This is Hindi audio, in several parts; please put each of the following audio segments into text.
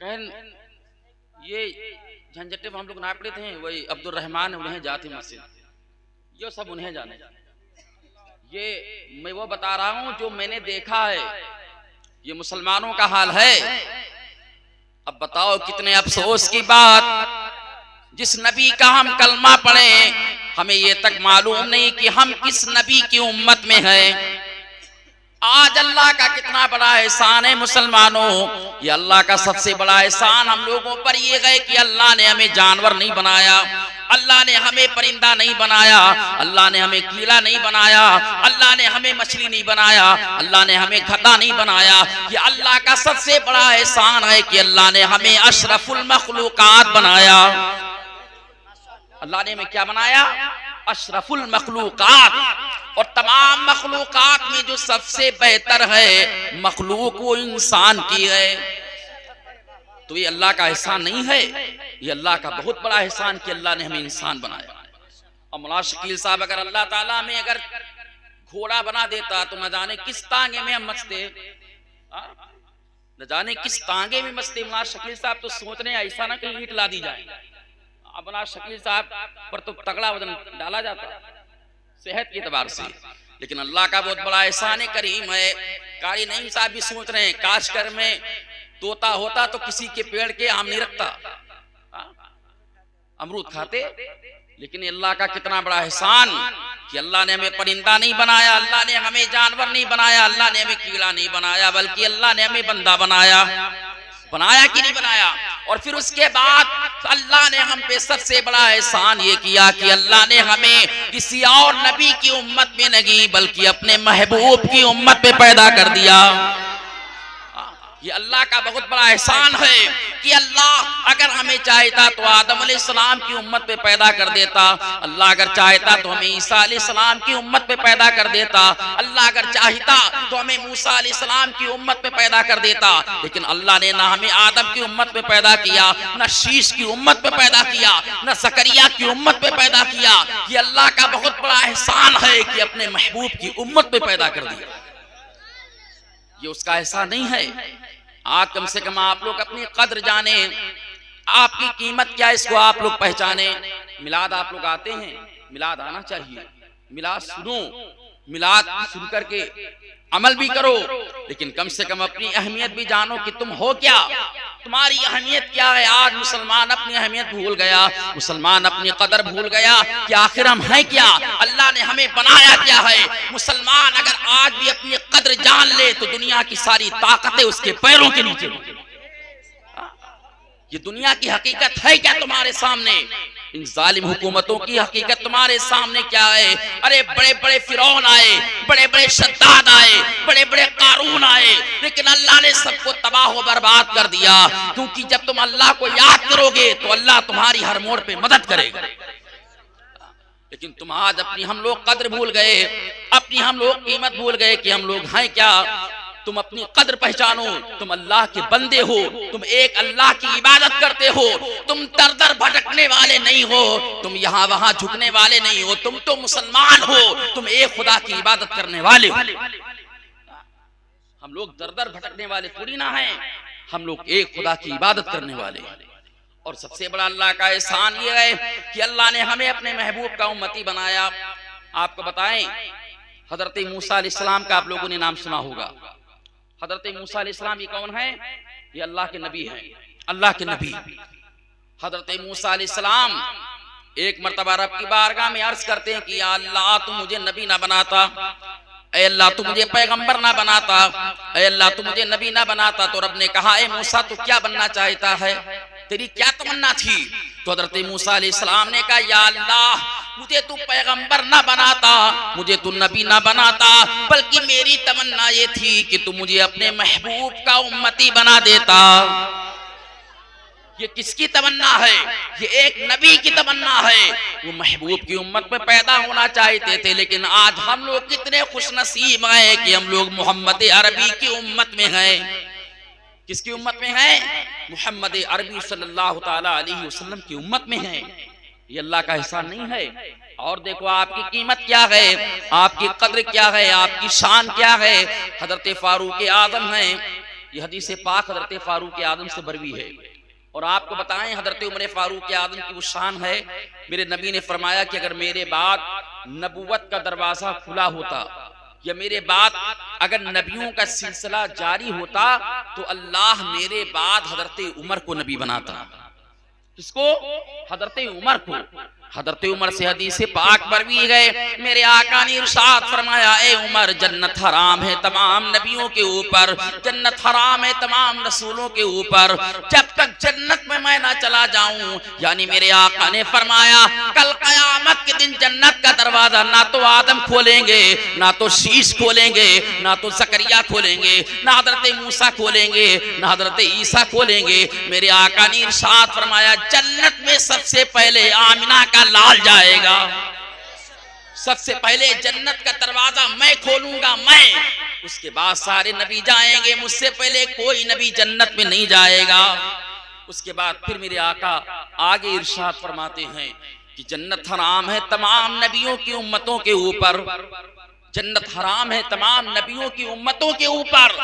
ये झंझटे में हम लोग ना पड़े थे, वही अब्दुल रहमान उन्हें जाती मस्जिद, ये सब उन्हें जाने। ये मैं वो बता रहा हूं जो मैंने देखा है, ये मुसलमानों का हाल है। अब बताओ कितने अफसोस की बात, जिस नबी का हम कलमा पढ़े हमें ये तक मालूम नहीं कि हम किस नबी की उम्मत में हैं। आज अल्लाह का कितना बड़ा एहसान है मुसलमानों, ये अल्लाह का सबसे बड़ा एहसान हम लोगों पर ये है कि अल्लाह ने हमें जानवर नहीं बनाया, अल्लाह ने हमें परिंदा नहीं बनाया, अल्लाह ने हमें कीड़ा नहीं बनाया, अल्लाह ने हमें मछली नहीं बनाया, अल्लाह ने हमें गधा नहीं बनाया। ये अल्लाह का सबसे बड़ा एहसान है कि अल्लाह ने हमें अशरफुल मखलूकात बनाया। अल्लाह ने हमें क्या बनाया? अशरफुल मखलूकात। और तमाम मखलूकात में जो सबसे बेहतर है मखलूक वो इंसान की है। तो ये अल्लाह का एहसान नहीं है? ये अल्लाह का बहुत बड़ा एहसान कि अल्लाह ने हमें इंसान बनाया। और मौलाना शकील साहब अगर अल्लाह ताला हमें अगर घोड़ा बना देता तो न जाने किस तांगे में हम मचते, न जाने किस तांगे में मचते। मौलाना शकील साहब तो सोच रहे हैं ऐसा ना कहीं ईंट ला दी जाए। मौलाना शकील साहब पर तो तगड़ा वजन डाला जाता सेहत के एतबार से, लेकिन अल्लाह का बहुत बड़ा एहसान करीम है। कारी नईम साहब भी सोच रहे हैं काश कर में तोता होता तो किसी के पेड़ के आम नहीं रखता, अमरूद खाते। लेकिन अल्लाह का कितना बड़ा एहसान कि अल्लाह ने हमें परिंदा नहीं बनाया, अल्लाह ने हमें जानवर नहीं बनाया, अल्लाह ने हमें कीड़ा नहीं बनाया, बल्कि अल्लाह ने हमें बंदा बनाया। बनाया कि नहीं बनाया? और फिर उसके बाद अल्लाह ने हम पे सबसे बड़ा एहसान ये किया कि अल्लाह ने हमें किसी और नबी की उम्मत में नहीं बल्कि अपने महबूब की उम्मत में पैदा कर दिया। ये अल्लाह का बहुत बड़ा एहसान है कि अल्लाह अगर हमें चाहता तो आदम अलैहिस्सलाम की उम्मत पे पैदा कर देता, अल्लाह अगर चाहता तो हमें ईसा अलैहिस्सलाम की उम्मत पे पैदा कर देता, अल्लाह अगर चाहता तो हमें मूसा अलैहिस्सलाम की उम्मत पे पैदा कर देता। लेकिन अल्लाह ने ना हमें आदम की उम्मत पे पैदा किया, ना शीश की उम्मत पे पैदा किया, ना ज़करिया की उम्मत पे पैदा किया। ये अल्लाह का बहुत बड़ा एहसान है कि अपने महबूब की उम्मत पे पैदा कर दिया। ये उसका एहसान नहीं है? आज कम से कम आप लोग अपनी कद्र जाने, आपकी कीमत क्या इसको आप लोग पहचाने। मिलाद आप लोग आते हैं, मिलाद आना चाहिए, मिलाद सुनो, मिलाद सुन करके अमल भी करो, लेकिन कम से कम अपनी अहमियत भी जानो कि तुम हो क्या, तुम्हारी अहमियत क्या है। आज मुसलमान अपनी अहमियत भूल गया, मुसलमान अपनी कदर भूल गया कि आखिर हम हैं क्या, अल्लाह ने हमें बनाया क्या है। मुसलमान अगर आज भी अपनी कदर जान ले तो दुनिया की सारी ताकतें उसके पैरों के नीचे। ये दुनिया की हकीकत है क्या तुम्हारे सामने? इन जालिम हुकूमतों की हकीकत तुम्हारे सामने क्या है? अरे बड़े बड़े फिरौन आए, बड़े बड़े शद्दाद आए, बड़े बड़े कारून आए, लेकिन अल्लाह ने सबको तबाह व बर्बाद कर दिया। क्योंकि जब तुम अल्लाह को याद करोगे तो अल्लाह तुम्हारी हर मोड़ पे मदद करेगा। लेकिन तुम आज अपनी हम लोग कद्र भूल गए, अपनी हम लोग कीमत भूल गए कि हम लोग हैं क्या। तुम अपनी कद्र पहचानो, तुम अल्लाह के बंदे हो, तुम एक अल्लाह की इबादत करते हो, तुम दर दर भटकने वाले नहीं हो, तुम यहाँ वहां झुकने वाले नहीं हो, तुम तो मुसलमान हो, तुम एक खुदा की इबादत करने वाले हो। हम लोग दर दर भटकने वाले थोड़ी ना हैं, हम लोग एक खुदा की इबादत करने वाले। और सबसे बड़ा अल्लाह का एहसान ये है कि अल्लाह ने हमें अपने महबूब का उम्मती बनाया। आपको बताएं, हजरत मूसा अलैहिस्सलाम का आप लोगों ने नाम सुना होगा। हजरत मूसा अलैहिस्सलाम ये कौन है? ये अल्लाह के नबी हैं, अल्लाह के नबी। हजरत मूसा अलैहिस्सलाम एक मर्तबा रब की बारगाह में अर्ज करते हैं कि या अल्लाह तू मुझे नबी ना बनाता, ऐ अल्लाह तू मुझे पैगंबर ना बनाता, ऐ अल्लाह तू मुझे नबी ना बनाता। तो रब ने कहा ए मूसा तू क्या बनना चाहता है, तेरी क्या तमन्ना थी? तो हजरत मूसा अलैहिस्सलाम ने कहा या अल्लाह मुझे तू पैगंबर ना बनाता, मुझे तू नबी ना बनाता, बल्कि मेरी तमन्ना ये थी कि तू मुझे अपने महबूब का उम्मती बना देता। ये किसकी तमन्ना है? ये एक नबी की तमन्ना है। वो महबूब की उम्मत में पैदा होना चाहते थे, लेकिन आज हम लोग कितने खुशनसीब हैं कि हम लोग मोहम्मद अरबी की उम्मत में हैं। किसकी उम्मत में है? मोहम्मद अरबी सल्लल्लाहु ताला अलैहि वसल्लम की उम्मत में है। ये अल्लाह का एहसान नहीं है? और देखो आपकी कीमत क्या है, आपकी कद्र क्या है, आपकी शान क्या है। हजरत फारूक आजम हैं, ये हदीस पाक हजरत फारूक आदम से बरवी है। और आपको बताएं हजरत उमर फारूक आदम की वो शान है, मेरे नबी ने फरमाया कि अगर मेरे बाद नबूवत का दरवाजा खुला होता या मेरे बाद अगर नबियों का सिलसिला जारी होता तो अल्लाह मेरे बाद हजरत उमर को नबी बनाता। किसको? हजरत उमर को। हजरत उमर से हदीस पाक बरवी गए, मेरे आका ने इरशाद फरमाया, ए उमर जन्नत हराम है तमाम नबियों के ऊपर, जन्नत हराम है तमाम रसूलों के ऊपर, जब तक जन्नत में मैं ना चला जाऊं। यानी मेरे आका ने फरमाया कल कयामत के दिन जन्नत का दरवाजा ना तो आदम खोलेंगे, ना तो शीश खोलेंगे, ना तो जकरिया खोलेंगे, ना हजरत मूसा खोलेंगे, ना हजरत ईसा खोलेंगे। मेरे आका ने इरशाद फरमाया जन्नत में सबसे पहले आमिना का लाल जाएगा, सबसे पहले जन्नत का दरवाजा मैं खोलूंगा मैं, उसके बाद सारे नबी जाएंगे, मुझसे पहले कोई नबी जन्नत में नहीं जाएगा। उसके बाद फिर मेरे आका आगे इरशाद फरमाते हैं कि जन्नत हराम है तमाम नबियों की उम्मतों के ऊपर, जन्नत हराम है तमाम नबियों की उम्मतों के ऊपर,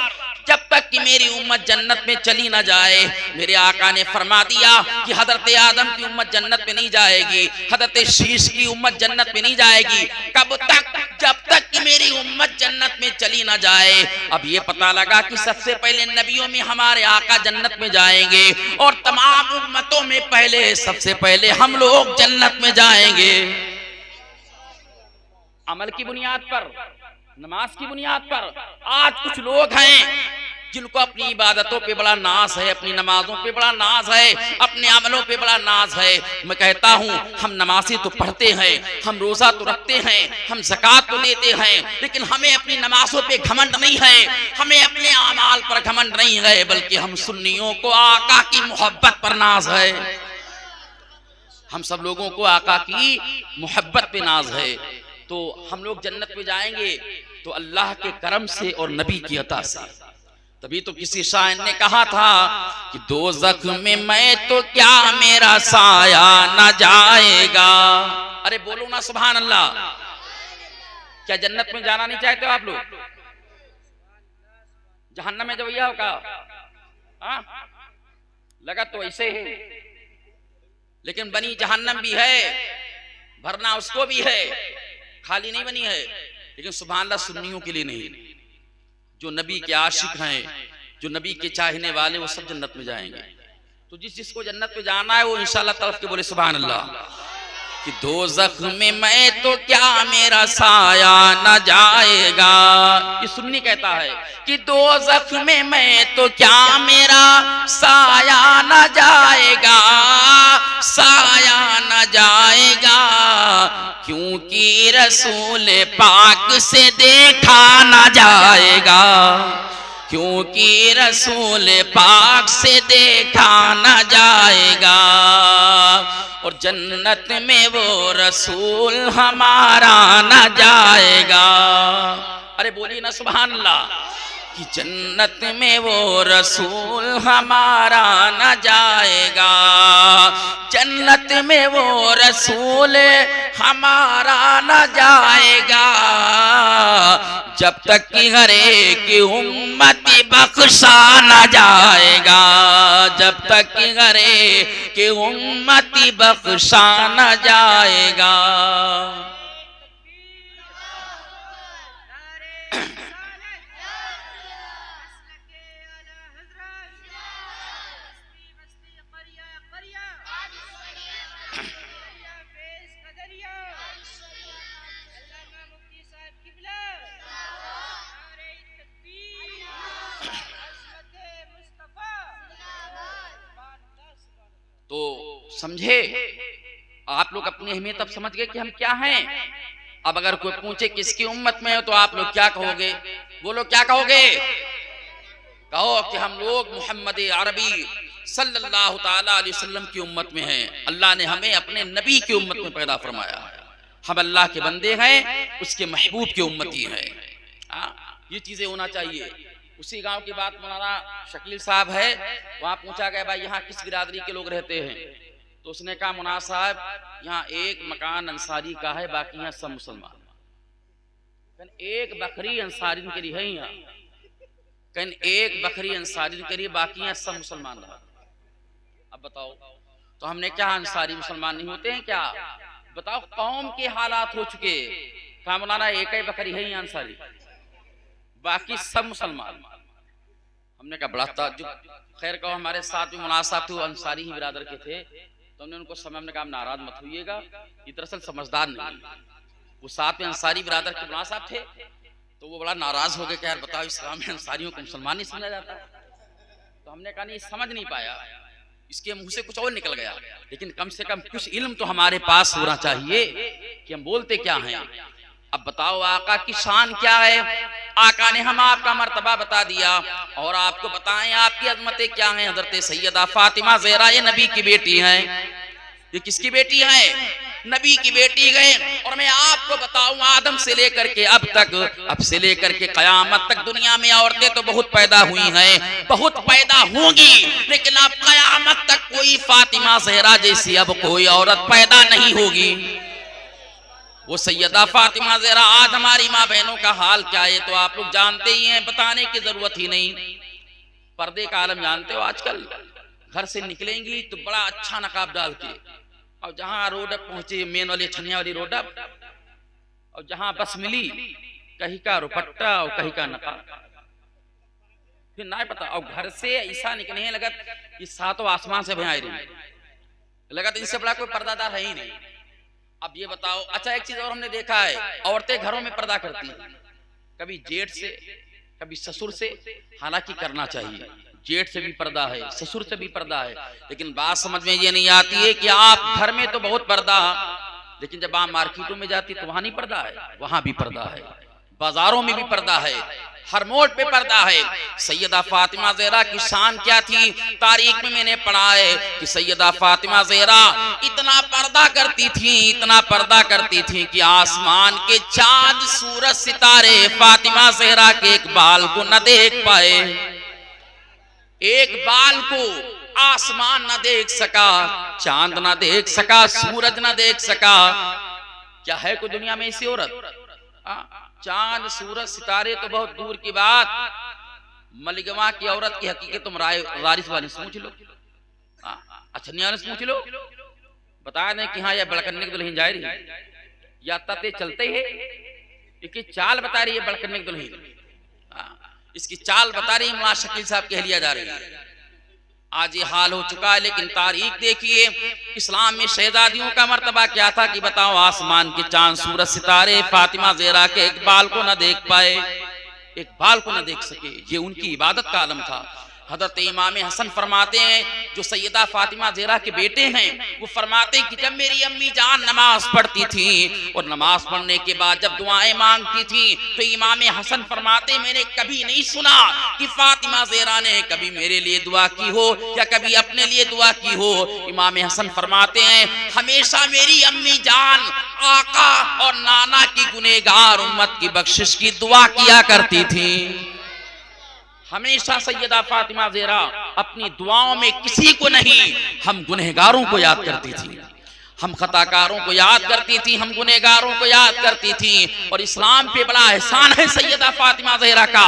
जब तक कि मेरी उम्मत जन्नत में चली ना जाए। मेरे आका ने फरमा दिया कि हजरत आदम की उम्मत जन्नत में नहीं जाएगी, हजरत शीश की उम्मत जन्नत में नहीं जाएगी। कब तक? जब तक कि मेरी उम्मत जन्नत में चली ना जाए। अब ये पता लगा कि सबसे पहले नबियों में हमारे आका जन्नत में जाएंगे और तमाम उम्मतों में पहले सबसे पहले हम लोग जन्नत में जाएंगे। अमल की बुनियाद पर, नमाज की बुनियाद पर। आज कुछ लोग हैं जिनको अपनी इबादतों पे बड़ा नाज है, अपनी नमाजों पे बड़ा नाज है, अपने अमलों पे बड़ा नाज है। मैं कहता हूँ हम नमाज़ें तो पढ़ते हैं, हम रोजा तो रखते हैं, हम ज़कात तो देते हैं, लेकिन हमें अपनी नमाजों पे घमंड नहीं है, हमें अपने अमाल पर घमंड नहीं है, बल्कि हम सुन्नियों को आका की मोहब्बत पर नाज है। हम सब लोगों को आका की मोहब्बत पे नाज है। तो हम लोग जन्नत में जाएंगे तो अल्लाह के करम से और नबी की अता से। तभी तो किसी शायर ने कहा था कि दोज़ख में मैं तो क्या मेरा साया न जाएगा। अरे बोलो ना सुभान अल्लाह। क्या जन्नत में जाना नहीं चाहते हो आप लोग? जहन्नम में जो भैया का लगा तो ऐसे है, लेकिन बनी जहन्नम भी है, भरना उसको भी है, खाली नहीं बनी है। लेकिन सुभान अल्लाह सुन्नियों के लिए नहीं, जो नबी के आशिक हैं, जो नबी के चाहने वाले, वो सब जन्नत में जाएंगे। तो जिसको जन्नत में जाना है वो इंशाल्लाह तरफ के बोले सुभान अल्लाह। कि दोज़ख में मैं तो क्या मेरा साया न जाएगा। ये सुन्नी कहता है कि दोज़ख में मैं तो क्या मेरा साया न जाएगा, साया न जाएगा, क्योंकि रसूल पाक से देखा न जाएगा, क्योंकि रसूल पाक से देखा न जाएगा। और जन्नत में वो रसूल हमारा न जाएगा। अरे बोलिए ना सुभान अल्लाह। कि जन्नत में वो रसूल हमारा न जाएगा, जन्नत में वो रसूल हमारा न जाएगा, जब तक कि हर एक उम्मती बख्शा न जाएगा, जब तक कि हर एक उम्मती बख्शा न जाएगा। तो समझे आप लोग अपनी अहमियत अब समझ गए कि हम क्या हैं। अब अगर कोई पूछे किसकी उम्मत में हो तो आप लोग क्या कहोगे? बोलो क्या कहोगे? कहो कि हम लोग मोहम्मद अरबी सल्लल्लाहु ताला अलैहि वसल्लम की उम्मत में हैं। अल्लाह ने हमें अपने नबी की उम्मत में पैदा फरमाया है, हम अल्लाह के बंदे हैं, उसके महबूब की उम्मती हैं। ये चीजें होना चाहिए। उसी गांव की बात मौलाना शकील साहब है, वहां पूछा गया भाई यहाँ किस बिरादरी के लोग रहते हैं? तो उसने कहा मुना साहब यहाँ एक मकान अंसारी का है, बाकी यहाँ सब मुसलमान। एक बकरी अंसारी के लिए है यहाँ। कहीं एक बकरी अंसारी ने करी, बाकी सब मुसलमान रहा। अब बताओ, तो हमने क्या अंसारी मुसलमान नहीं होते हैं क्या? बताओ, कौम के हालात हो चुके, कहा मौलाना एक ही बकरी है यहाँ अंसारी, बाकी सब मुसलमान। हमने कहा बड़ा ताज्जुब। खैर कहो, हमारे साथ में मुनासाब थे, वो अंसारी ही बिरादर के थे, तो हमने उनको समय हमने कहा नाराज मत होइएगा, ये दरअसल समझदार नहीं। वो साथ में अंसारी बिरादर के मुनासाब थे, तो वो बड़ा नाराज हो गए कि यार बताओ, इस्लाम में अंसारियों को मुसलमान नहीं समझा जाता। तो हमने कहा नहीं, समझ नहीं पाया, इसके मुंह से कुछ और निकल गया, लेकिन कम से कम कुछ इल्म तो हमारे पास होना चाहिए कि हम बोलते क्या हैं। अब बताओ, आका की शान क्या है? आका ने हम आपका मर्तबा बता दिया, और आपको बताएं आपकी अजमतें क्या हैं। हजरत सैयदा फातिमा ज़हरा ये नबी की बेटी हैं। ये किसकी बेटी है? नबी की बेटी गए। और मैं आपको बताऊं, आदम से लेकर के अब तक, अब से लेकर के कयामत तक दुनिया में औरतें तो बहुत पैदा हुई हैं, बहुत पैदा होंगी, लेकिन अब कयामत तक कोई फातिमा ज़हरा जैसी अब कोई औरत पैदा नहीं होगी। वो सैयदा फातिमा ज़हरा। आज हमारी माँ बहनों का हाल क्या है तो आप लोग जानते ही हैं, बताने की जरूरत ही नहीं। पर्दे का आलम जानते हो, आजकल घर से निकलेंगी तो बड़ा अच्छा नकाब डाल के, और जहां रोड पहुंचे मेन वाली छनिया वाली रोड, और जहां बस मिली कहीं का रुपट्टा और कहीं का नकाब, फिर ना पता। और घर से ऐसा निकले लगा कि सातों आसमान से भयाई रही, लगा तो इनसे बड़ा कोई पर्दादार है ही नहीं। अब ये बताओ, अच्छा एक चीज और हमने देखा है, औरतें घरों में पर्दा करती हैं, कभी जेठ से कभी ससुर से। हालांकि करना चाहिए, जेठ से भी पर्दा है, ससुर से भी पर्दा है, लेकिन बात समझ में ये नहीं आती है कि आप घर में तो बहुत पर्दा, लेकिन जब आप मार्केटों में जाती तो वहां नहीं पर्दा है, वहां भी पर्दा है, बाजारों में भी पर्दा है, हर मोड़ पे पर्दा है। सैयदा फातिमा ज़हरा की शान क्या थी? तारीख में मैंने पढ़ा है कि सैयदा फातिमा ज़हरा इतना पर्दा करती थी, इतना पर्दा करती थी कि आसमान के चांद सूरज सितारे फातिमा ज़हरा के एक बाल को न देख पाए। एक बाल को आसमान न देख सका, चांद न देख सका, सूरज न देख सका। क्या है कोई दुनिया में ऐसी औरत? चांद सूरज सितारे तो बहुत दूर की बात, मलिगवा की औरत की हकीकत तुम रारिस वाली से पूछ लो, अछनिया से पूछ लो, बता दें कि हाँ यह बड़कन्ने की दुल्हन जा रही, या तते चलते है, इसकी चाल बता रही है बड़कन्ने की दुल्हन, इसकी चाल बता रही है मुल्ला शकील साहब की अहलिया जा रही है। आज ये हाल हो चुका है, लेकिन तारीख देखिए, इस्लाम में शहजादियों का मर्तबा क्या था कि बताओ, आसमान के चांद सूरज सितारे फातिमा ज़हरा के एक बाल को न देख पाए, एक बाल को न देख सके। ये उनकी इबादत का आलम था। हजरत इमाम हसन फरमाते हैं, जो सैयदा फातिमा ज़हरा के बेटे हैं, वो फरमाते हैं कि जब मेरी अम्मी जान नमाज पढ़ती थी और नमाज पढ़ने के बाद जब दुआएं मांगती थी, तो इमाम हसन फरमाते मैंने कभी नहीं सुना कि फातिमा ज़हरा ने कभी मेरे लिए दुआ की हो या कभी अपने लिए दुआ की हो। इमाम हसन फरमाते हैं, हमेशा मेरी अम्मी जान आका और नाना की गुनहगार उम्मत की बख्शिश की दुआ किया करती थी। हमेशा सैयदा फातिमा ज़हरा अपनी दुआओं में किसी को नहीं, हम गुनहगारों को याद करती थी, हम खताकारों को याद करती थी, हम गुनहगारों को याद करती थी। और इस्लाम पे बड़ा एहसान है सैयदा फातिमा ज़हरा का।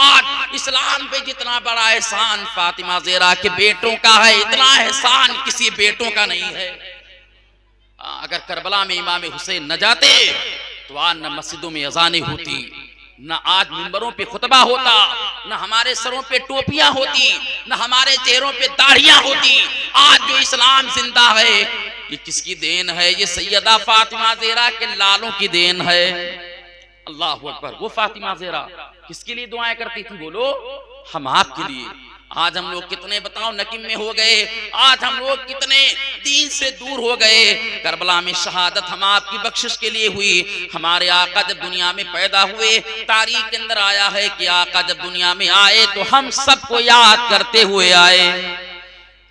आज इस्लाम पे जितना बड़ा एहसान फातिमा ज़हरा के बेटों का है, इतना एहसान किसी बेटों का नहीं है। अगर करबला में इमाम हुसैन न जाते तो आज न मस्जिदों में अज़ानें होती, न आज मिंबरों पे खुतबा होता, न हमारे सरों पे टोपियां होती, न हमारे चेहरों पे दाढ़ियां होती। आज जो इस्लाम जिंदा है ये किसकी देन है? ये सैयदा फातिमा ज़हरा के लालों की देन है। अल्लाहु अकबर। वो फातिमा ज़हरा किसके लिए दुआएं करती थी? बोलो, हम आपके लिए। आज हम लोग कितने बताओ नकीम में हो गए, आज हम लोग कितने दीन से दूर हो गए। करबला में शहादत हम आपकी बख्शिश के लिए हुई। हमारे आका जब दुनिया में पैदा हुए, तारीख के अंदर आया है कि आका जब दुनिया में आए तो हम सबको याद करते हुए आए।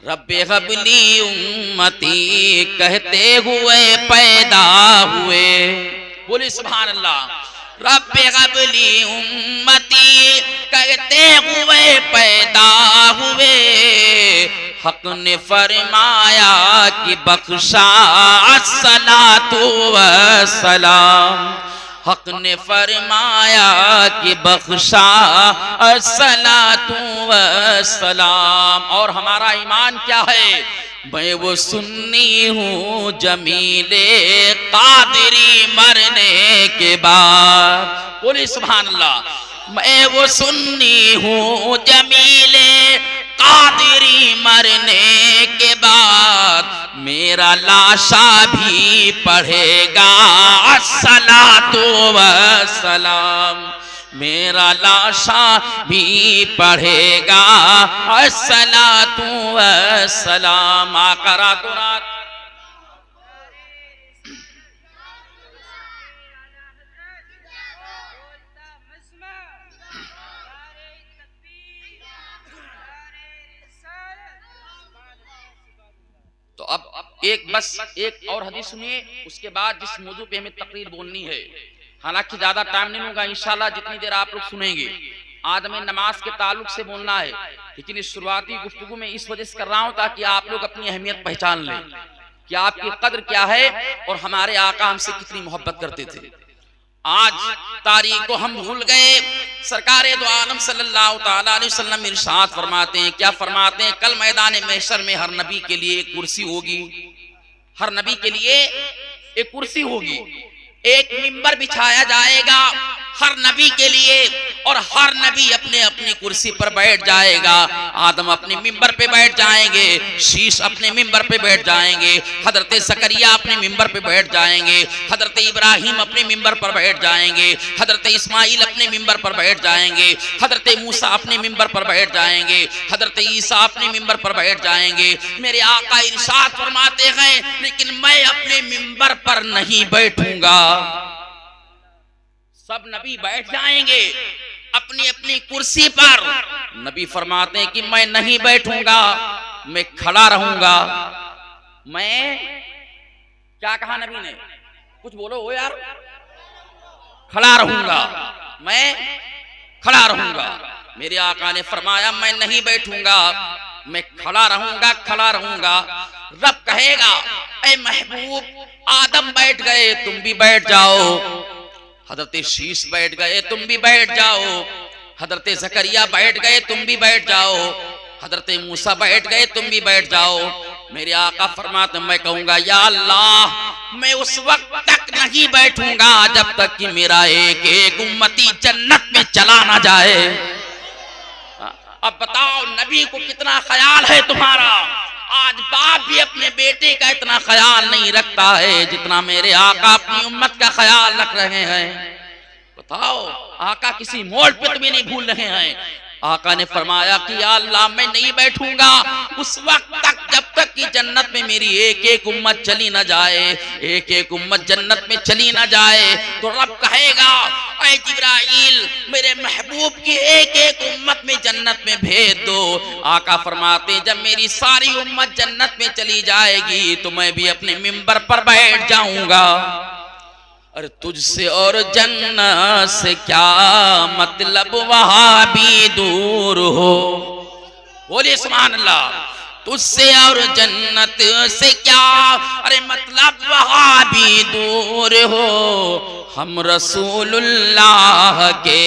रब्बे गबली उम्मती कहते हुए पैदा हुए। बोले सुभान अल्लाह। रब्बे गबली उम्मती कहते हुए पैदा हुए। हक ने फरमाया कि बख्शा अस्सलातु वस्सलाम। हक ने फरमाया कि बख्शा अस्सलातु वस्सलाम। और हमारा ईमान क्या है? मैं वो सुन्नी हूँ जमीले कादरी मरने के बाद। बोले सुभान अल्लाह। मैं वो सुन्नी हूँ जमीले कादरी मरने के बाद मेरा लाशा भी पढ़ेगा अस्सलातु वस्सलाम। मेरा लाशा भी पढ़ेगा अस्सलातु वस्सलाम। आका रातों रात तो अब एक और हदीस सुनिए, उसके बाद जिस मौजू पे हमें तकरीर बोलनी है। हालांकि ज्यादा टाइम नहीं होगा इंशाल्लाह, जितनी देर आप लोग सुनेंगे। आज हमें नमाज के ताल्लुक से बोलना है, लेकिन इस शुरुआती गुफ्तगू में इस वजह से कर रहा हूं ताकि आप लोग अपनी अहमियत पहचान लें कि आपकी कद्र क्या है और हमारे आका हमसे कितनी मोहब्बत करते थे। आज तारीख को हम भूल गए। सरकारे दो आलम सल्लल्लाहु ताला अलैहि वसल्लम इरशाद फरमाते हैं, क्या फरमाते हैं? कल मैदान महशर में हर नबी के लिए एक कुर्सी होगी। हर नबी के लिए एक कुर्सी होगी, एक मिंबर बिछाया जाएगा हर नबी के लिए, और हर नबी अपने अपनी कुर्सी पर बैठ जाएगा। आदम अपने मिंबर पे बैठ जाएंगे, शीश अपने मिंबर पे बैठ जाएंगे, हजरत ज़करिया अपने मिंबर पे बैठ जाएंगे, हजरत इब्राहिम अपने मिंबर पर बैठ जाएंगे, हजरत इस्माइल अपने मिंबर पर बैठ जाएंगे, हजरत मूसा अपने मिंबर पर बैठ जाएंगे, हजरत ईसा अपने मिंबर पर बैठ जाएंगे। मेरे आका इरशाद फरमाते हैं, लेकिन मैं अपने मिंबर पर नहीं बैठूंगा। सब नबी बैठ जाएंगे अपनी अपनी कुर्सी पर। नबी फरमाते हैं कि मैं नहीं बैठूंगा, मैं खड़ा रहूंगा। मैं क्या कहा नबी ने? कुछ बोलो हो यार। खड़ा रहूंगा, मैं खड़ा रहूंगा। मेरे आका ने फरमाया मैं नहीं बैठूंगा, मैं खड़ा रहूंगा, खड़ा रहूंगा। रब कहेगा, ऐ महबूब आदम बैठ गए तुम भी बैठ जाओ, हजरत शीश बैठ गए तुम भी बैठ जाओ, हजरत ज़करिया बैठ गए तुम भी बैठ जाओ, हजरत मूसा बैठ गए तुम भी बैठ जाओ। मेरे आका फरमाते मैं कहूंगा या अल्लाह मैं उस वक्त तक नहीं बैठूंगा जब तक कि मेरा एक एक उम्मती जन्नत में चला ना जाए। अब बताओ नबी को कितना ख्याल है तुम्हारा। आज बाप भी अपने बेटे का इतना ख्याल नहीं रखता है जितना मेरे आका अपनी उम्मत का ख्याल रख रहे हैं। बताओ आका किसी मोड़ पे तुम्हें नहीं भूल रहे हैं। आका ने फरमाया कि या अल्लाह मैं नहीं बैठूंगा उस वक्त तक जब तक कि जन्नत में मेरी एक एक उम्मत चली ना जाए, एक एक उम्मत जन्नत में चली ना जाए। तो रब कहेगा ऐ जिब्राइल मेरे महबूब की एक एक उम्मत में जन्नत में भेज दो। आका फरमाते जब मेरी सारी उम्मत जन्नत में चली जाएगी तो मैं भी अपने मिंबर पर बैठ जाऊंगा। अरे तुझसे और जन्नत से क्या मतलब वहां भी दूर हो। बोलिए सुभान अल्लाह। तुझसे और जन्नत से क्या अरे मतलब वहां भी दूर हो। हम रसूलुल्लाह के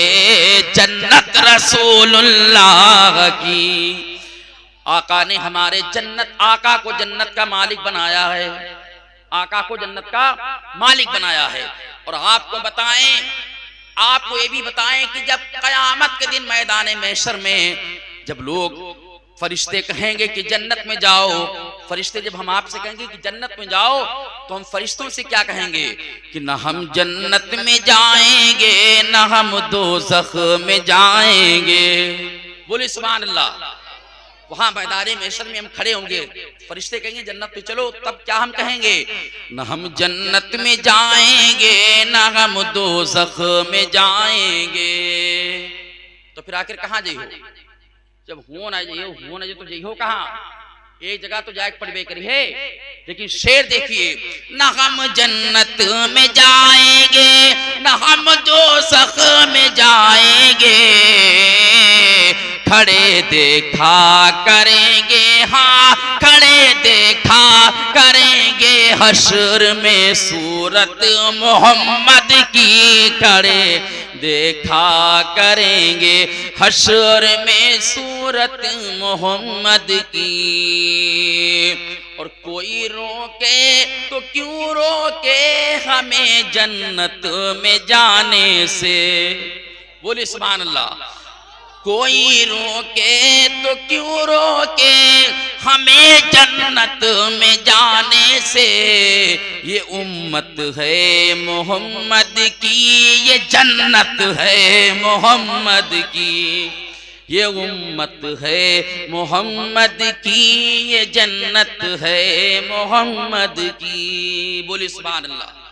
जन्नत रसूलुल्लाह की। आका ने हमारे जन्नत आका को जन्नत का मालिक बनाया है, आका को जन्नत का मालिक बनाया है। और आपको बताएं, आपको ये भी बताएं कि जब कयामत के दिन मैदान महशर में जब लोग फरिश्ते कहेंगे कि जन्नत में जाओ, फरिश्ते जब हम आपसे कहेंगे कि जन्नत में जाओ तो हम फरिश्तों से क्या कहेंगे कि न हम जन्नत में जाएंगे न हम दोज़ख में जाएंगे। बोले सुभान अल्लाह। वहां मैदान महशर में हम खड़े होंगे, फरिश्ते कहेंगे जन्नत पे चलो, तब क्या हम कहेंगे न हम जन्नत में जाएंगे न हम दोज़ख में जाएंगे। तो फिर आखिर कहाँ जाइयो? जब हो ना जाइयो, हो ना जाइयो तो जाइयो कहाँ? एक जगह तो जाए पड़बे करी है। लेकिन शेर देखिए, न हम जन्नत में जाएंगे न हम दोज़ख में जाएंगे, खड़े देखा करेंगे हाँ खड़े देखा करेंगे हश्र में सूरत मोहम्मद की खड़े देखा करेंगे, हश्र में सूरत मोहम्मद की। और कोई रोके तो क्यों रोके हमें जन्नत में जाने से, बोले सुभान अल्लाह। कोई रोके तो क्यों रोके हमें जन्नत में जाने से, ये उम्मत है मोहम्मद की, ये जन्नत है मोहम्मद की। ये उम्मत है मोहम्मद की, ये जन्नत है मोहम्मद की। बोले सुभान अल्लाह।